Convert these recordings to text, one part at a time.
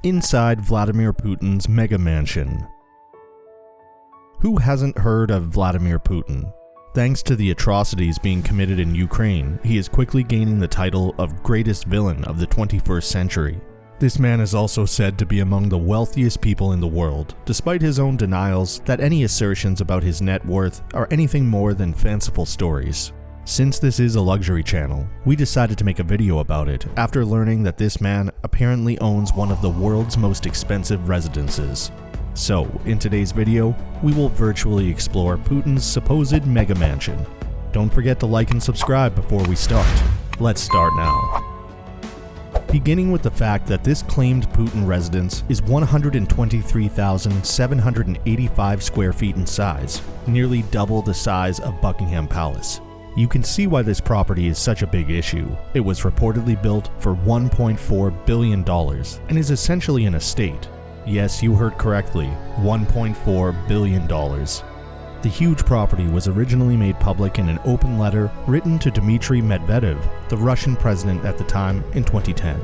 inside Vladimir Putin's mega mansion. Who hasn't heard of Vladimir Putin? Thanks to the atrocities being committed in Ukraine, he is quickly gaining the title of greatest villain of the 21st century. This man is also said to be among the wealthiest people in the world, despite his own denials that any assertions about his net worth are anything more than fanciful stories. Since this is a luxury channel, we decided to make a video about it after learning that this man apparently owns one of the world's most expensive residences. So, in today's video, we will virtually explore Putin's supposed mega mansion. Don't forget to like and subscribe before we start. Let's start now. Beginning with the fact that this claimed Putin residence is 123,785 square feet in size, nearly double the size of Buckingham Palace. You can see why this property is such a big issue. It was reportedly built for $1.4 billion and is essentially an estate. Yes, you heard correctly, $1.4 billion. The huge property was originally made public in an open letter written to Dmitry Medvedev, the Russian president at the time, in 2010.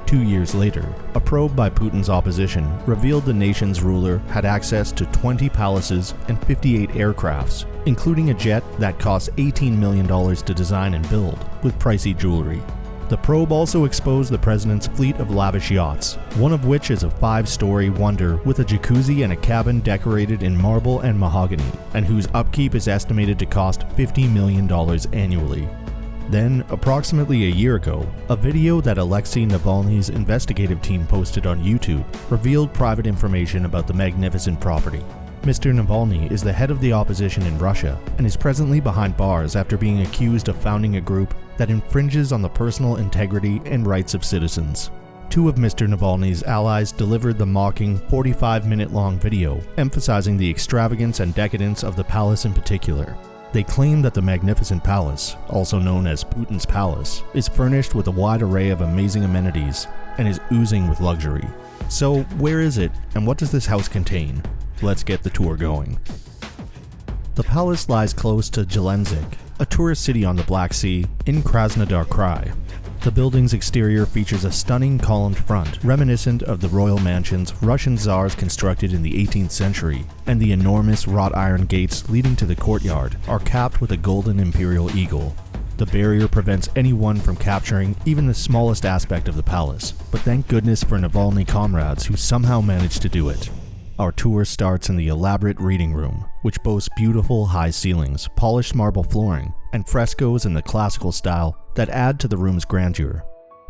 2 years later, a probe by Putin's opposition revealed the nation's ruler had access to 20 palaces and 58 aircrafts, including a jet that cost $18 million to design and build, with pricey jewelry. The probe also exposed the president's fleet of lavish yachts, one of which is a 5-story wonder with a jacuzzi and a cabin decorated in marble and mahogany, and whose upkeep is estimated to cost $50 million annually. Then, approximately a year ago, a video that Alexei Navalny's investigative team posted on YouTube revealed private information about the magnificent property. Mr. Navalny is the head of the opposition in Russia and is presently behind bars after being accused of founding a group that infringes on the personal integrity and rights of citizens. Two of Mr. Navalny's allies delivered the mocking 45-minute-long video, emphasizing the extravagance and decadence of the palace in particular. They claim that the magnificent palace, also known as Putin's Palace, is furnished with a wide array of amazing amenities and is oozing with luxury. So, where is it, and what does this house contain? Let's get the tour going. The palace lies close to Zelensk, a tourist city on the Black Sea in Krasnodar Krai. The building's exterior features a stunning columned front reminiscent of the royal mansions Russian czars constructed in the 18th century, and the enormous wrought iron gates leading to the courtyard are capped with a golden imperial eagle. The barrier prevents anyone from capturing even the smallest aspect of the palace, but thank goodness for Navalny comrades who somehow managed to do it. Our tour starts in the elaborate reading room, which boasts beautiful high ceilings, polished marble flooring, and frescoes in the classical style that add to the room's grandeur.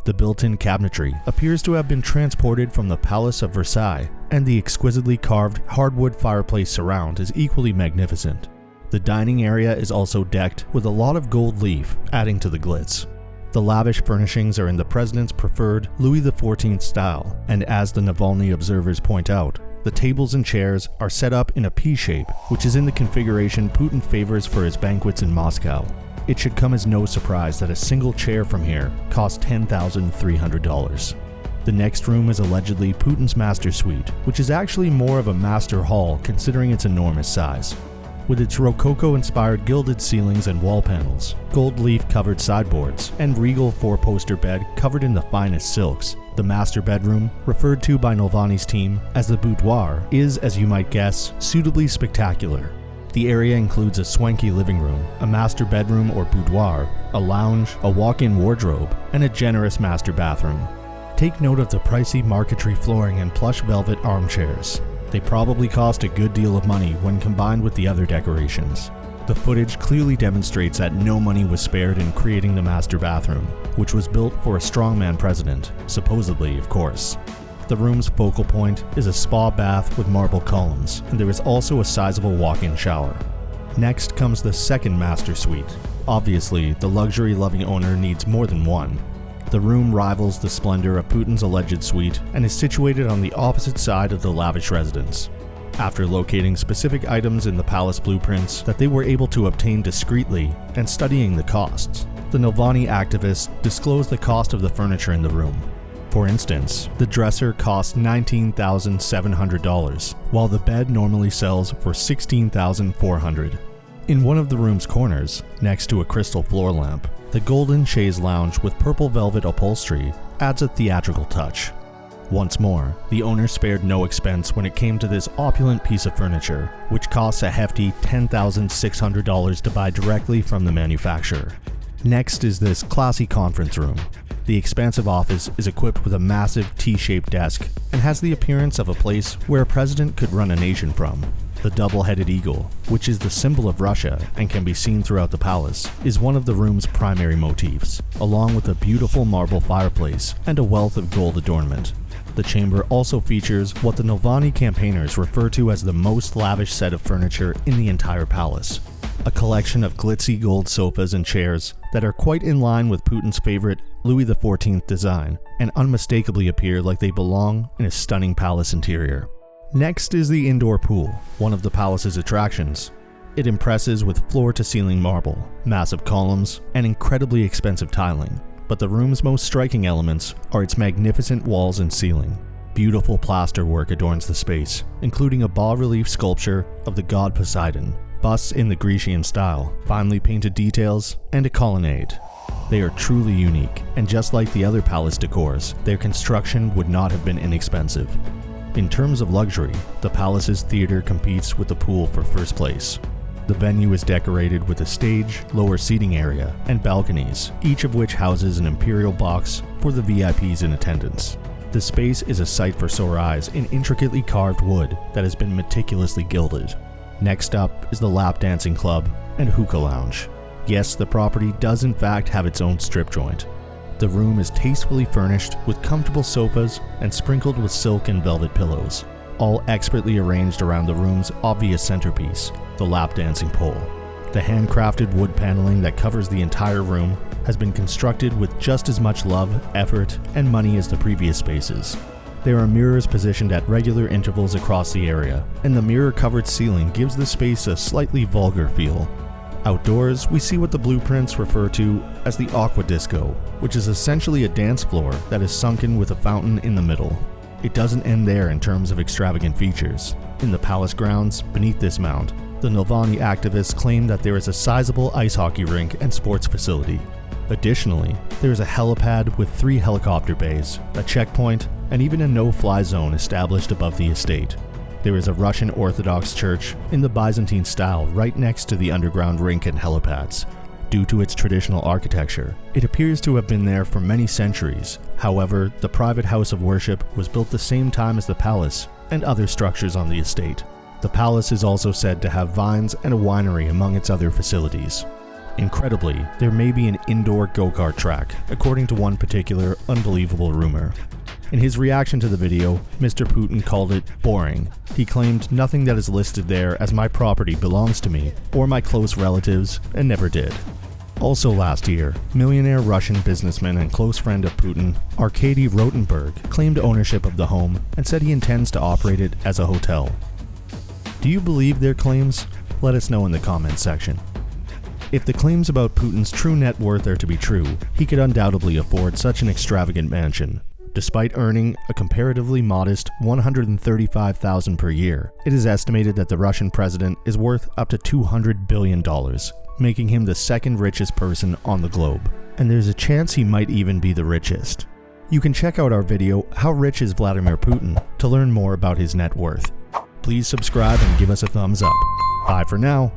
The built-in cabinetry appears to have been transported from the Palace of Versailles, and the exquisitely carved hardwood fireplace surround is equally magnificent. The dining area is also decked with a lot of gold leaf, adding to the glitz. The lavish furnishings are in the president's preferred Louis XIV style, and as the Navalny observers point out, the tables and chairs are set up in a P shape, which is in the configuration Putin favors for his banquets in Moscow. It should come as no surprise that a single chair from here costs $10,300. The next room is allegedly Putin's master suite, which is actually more of a master hall considering its enormous size. With its Rococo-inspired gilded ceilings and wall panels, gold leaf-covered sideboards, and regal 4-poster bed covered in the finest silks, the master bedroom, referred to by Navalny's team as the boudoir, is, as you might guess, suitably spectacular. The area includes a swanky living room, a master bedroom or boudoir, a lounge, a walk-in wardrobe, and a generous master bathroom. Take note of the pricey marquetry flooring and plush velvet armchairs. They probably cost a good deal of money when combined with the other decorations. The footage clearly demonstrates that no money was spared in creating the master bathroom, which was built for a strongman president, supposedly, of course. The room's focal point is a spa bath with marble columns, and there is also a sizable walk-in shower. Next comes the second master suite. Obviously, the luxury-loving owner needs more than one. The room rivals the splendor of Putin's alleged suite and is situated on the opposite side of the lavish residence. After locating specific items in the palace blueprints that they were able to obtain discreetly and studying the costs, the Navalny activists disclosed the cost of the furniture in the room. For instance, the dresser costs $19,700, while the bed normally sells for $16,400. In one of the room's corners, next to a crystal floor lamp, the golden chaise lounge with purple velvet upholstery adds a theatrical touch. Once more, the owner spared no expense when it came to this opulent piece of furniture, which costs a hefty $10,600 to buy directly from the manufacturer. Next is this classy conference room. The expansive office is equipped with a massive T-shaped desk and has the appearance of a place where a president could run a nation from. The double-headed eagle, which is the symbol of Russia and can be seen throughout the palace, is one of the room's primary motifs, along with a beautiful marble fireplace and a wealth of gold adornment. The chamber also features what the Navalny campaigners refer to as the most lavish set of furniture in the entire palace. A collection of glitzy gold sofas and chairs that are quite in line with Putin's favorite Louis XIV design and unmistakably appear like they belong in a stunning palace interior. Next is the indoor pool, one of the palace's attractions. It impresses with floor-to-ceiling marble, massive columns, and incredibly expensive tiling. But the room's most striking elements are its magnificent walls and ceiling. Beautiful plaster work adorns the space, including a bas-relief sculpture of the god Poseidon, busts in the Grecian style, finely painted details, and a colonnade. They are truly unique, and just like the other palace decors, their construction would not have been inexpensive. In terms of luxury, the palace's theater competes with the pool for first place. The venue is decorated with a stage, lower seating area, and balconies, each of which houses an imperial box for the VIPs in attendance. The space is a sight for sore eyes in intricately carved wood that has been meticulously gilded. Next up is the lap dancing club and hookah lounge. Yes, the property does in fact have its own strip joint. The room is tastefully furnished with comfortable sofas and sprinkled with silk and velvet pillows, all expertly arranged around the room's obvious centerpiece, the lap dancing pole. The handcrafted wood paneling that covers the entire room has been constructed with just as much love, effort, and money as the previous spaces. There are mirrors positioned at regular intervals across the area, and the mirror-covered ceiling gives the space a slightly vulgar feel. Outdoors, we see what the blueprints refer to as the aqua disco, which is essentially a dance floor that is sunken with a fountain in the middle. It doesn't end there in terms of extravagant features. In the palace grounds, beneath this mound, the Navalny activists claim that there is a sizable ice hockey rink and sports facility. Additionally, there is a helipad with 3 helicopter bays, a checkpoint, and even a no-fly zone established above the estate. There is a Russian Orthodox church in the Byzantine style right next to the underground rink and helipads. Due to its traditional architecture, it appears to have been there for many centuries. However, the private house of worship was built the same time as the palace and other structures on the estate. The palace is also said to have vines and a winery among its other facilities. Incredibly, there may be an indoor go-kart track, according to one particular unbelievable rumor. In his reaction to the video, Mr. Putin called it boring. He claimed nothing that is listed there as my property belongs to me or my close relatives, and never did. Also last year, millionaire Russian businessman and close friend of Putin, Arkady Rotenberg, claimed ownership of the home and said he intends to operate it as a hotel. Do you believe their claims? Let us know in the comments section. If the claims about Putin's true net worth are to be true, he could undoubtedly afford such an extravagant mansion. Despite earning a comparatively modest $135,000 per year, it is estimated that the Russian president is worth up to $200 billion, making him the second richest person on the globe. And there's a chance he might even be the richest. You can check out our video, How Rich is Vladimir Putin, to learn more about his net worth. Please subscribe and give us a thumbs up. Bye for now.